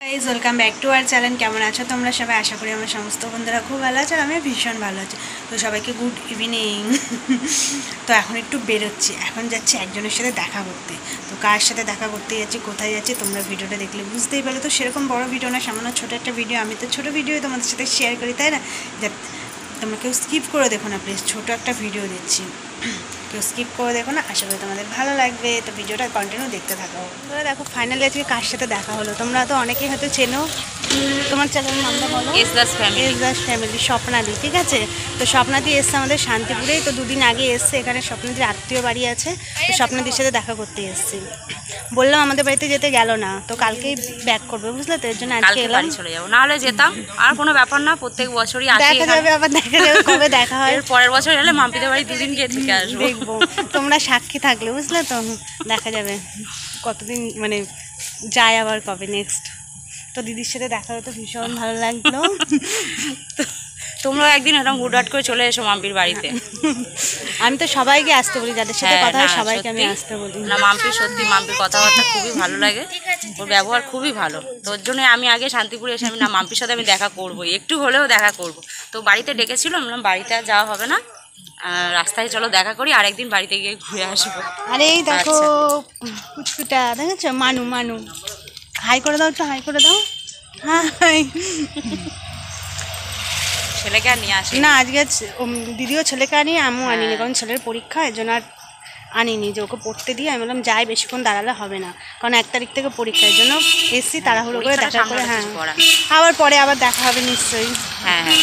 Guys welcome back to our channel. কেমন আছো তোমরা সবাই? আশা করি আমার সমস্ত বন্ধুরা খুব ভালো আছে আর আমি ভীষণ ভালো আছি। তো সবাইকে গুড ইভিনিং। তো এখন একটু বেরোচ্ছি, এখন যাচ্ছি একজনের সাথে দেখা করতে। তো কার সাথে দেখা করতে যাচ্ছি, কোথায় যাচ্ছি তোমরা ভিডিওটা দেখলে বুঝতেই পারো। তো সেরকম বড় ভিডিও না, সামান্য ছোটো একটা ভিডিও। আমি তো ছোটো ভিডিও তোমাদের সাথে শেয়ার করি, তাই না? তোমরা কেউ স্কিপ করে দেখো না প্লিজ, ছোটো একটা ভিডিও দিচ্ছি, কেউ স্কিপ করে দেখো না। আশা করি তোমাদের ভালো লাগবে, তো ভিডিওটা কন্টিনিউ দেখতে থাকো। তোমরা দেখো ফাইনালি আজকে কার সাথে দেখা হলো। তোমরা তো অনেকেই হয়তো চেনো, তোমার চ্যানেলের নামটা বলো। এস ফ্যামিলি স্বপ্নাদি, ঠিক আছে? তো স্বপ্নাদি এসছে আমাদের শান্তিপুরেই, তো দুদিন আগে এসছে এখানে। স্বপ্নাদির আত্মীয় বাড়ি আছে, তো স্বপ্নাদির সাথে দেখা করতে এসছি। বললাম আমাদের বাড়িতে যেতে গেল না, তো কালকেই ব্যাক করবে, বুঝলে? তো এর জন্য আজকে এলাম। চলে যাবো, না হলে যেতাম, আর কোনো ব্যাপার না। প্রত্যেক বছরই দেখা যাবে, আবার দেখা যাবে কবে দেখা হয়। পরের বছর এলে মাম্পিদের বাড়ি দুদিন গিয়ে থেকে আসবো, দেখবো। তোমরা সাক্ষী থাকলে, বুঝলে তো? দেখা যাবে কতদিন মানে যায়, আবার কবে নেক্সট। তো দিদির সাথে দেখা হতো, ভীষণ ভালো লাগলো। তোমরা একদিন এরকম হুটহাট করে চলে এসো মাম্পির বাড়িতে। আমি তো সবাইকে আসতে বলি, যাদের সাথে কথা হয় সবাইকে আমি আসতে বলি। না, মাম্পির সত্যি, মাম্পির কথাবার্তা খুবই ভালো লাগে, ওর ব্যবহার খুবই ভালো। তোর জন্য আমি আগে শান্তিপুরে এসে আমি না মাম্পির সাথে আমি দেখা করবো, একটু হলেও দেখা করব। তো বাড়িতে ডেকেছিল, বললাম বাড়িতে আর যাওয়া হবে না, রাস্তায় চলো দেখা করি, আর একদিন বাড়িতে গিয়ে ঘুরে আসবো। আরে এই দেখো কুচকুটা, দেখেছো? মানু মানু, হাই করে দাও, একটু হাই করে দাও। হাই। ছেলেকে আর নিয়ে আসি না, আজকে দিদিও ছেলেকে আনি, আমিও আনিনি, কারণ ছেলের পরীক্ষা, এর জন্য আর আনিনি। যে ওকে পড়তে দিয়ে আমি বললাম যাই, বেশিক্ষণ দাঁড়ালে হবে না, কারণ 1 তারিখ থেকে পরীক্ষা, এর জন্য এসছি তাড়াহুড়ো করে দেখা করে। হ্যাঁ, আবার পরে আবার দেখা হবে নিশ্চয়ই। হ্যাঁ হ্যাঁ।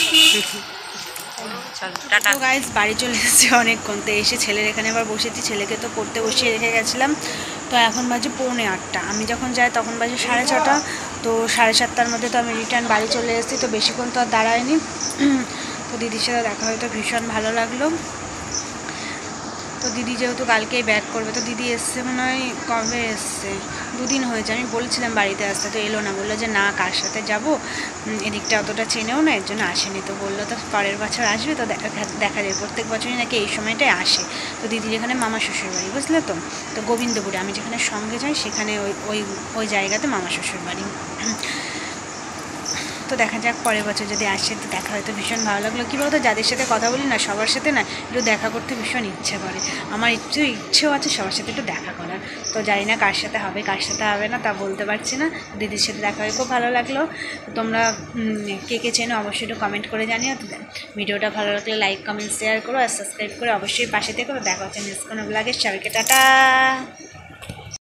তো গাইজ বাড়ি চলে এসেছি অনেকক্ষণ। তো এসে ছেলের এখানে আবার বসেছি, ছেলেকে তো পড়তে বসিয়ে রেখে গেছিলাম। তো এখন বাজে 7:45, আমি যখন যাই তখন বাজে 6:30। তো 7:30টার মধ্যে তো আমি রিটার্ন বাড়ি চলে এসেছি। তো বেশিক্ষণ তো আর দাঁড়ায়নি। তো দিদির সাথে দেখা হয়তো ভীষণ ভালো লাগলো। তো দিদি যেহেতু কালকেই ব্যাক করবে, তো দিদি এসছে মনে হয়, কবে এসছে, 2 দিন হয়েছে। আমি বলছিলাম বাড়িতে আসতে, তো এলো না, বললো যে না কার সাথে যাবো, এদিকটা অতটা চেনেও না, এর জন্য আসেনি। তো বললো তো পরের বছর আসবে, তো দেখা যায়। প্রত্যেক বছরই নাকি এই সময়টাই আসে। তো দিদি যেখানে মামা শ্বশুর বাড়ি, বুঝলে তো? তো গোবিন্দপুরে, আমি যেখানে সঙ্গে যাই সেখানে ওই জায়গাতে মামা শ্বশুর বাড়ি। তো দেখা যাক পরের বছর যদি আসে, তো দেখা হয়তো ভীষণ ভালো লাগলো। কী বলতো, যাদের সাথে কথা বলি না, সবার সাথে না একটু দেখা করতে ভীষণ ইচ্ছে করে। আমার ইচ্ছেও আছে সবার সাথে একটু দেখা করার। তো জানি না কার সাথে হবে কার সাথে হবে না, তা বলতে পারছি না। দিদির সাথে দেখা হয়ে খুব ভালো লাগলো। তোমরা কে কে চেনো অবশ্যই একটু কমেন্ট করে জানিও। তো ভিডিওটা ভালো লাগলে লাইক কমেন্ট শেয়ার করো, আর সাবস্ক্রাইব করে অবশ্যই পাশে থেকো। দেখা হচ্ছে নেক্সট কোনো ব্লগে। সবাইকে টাটা।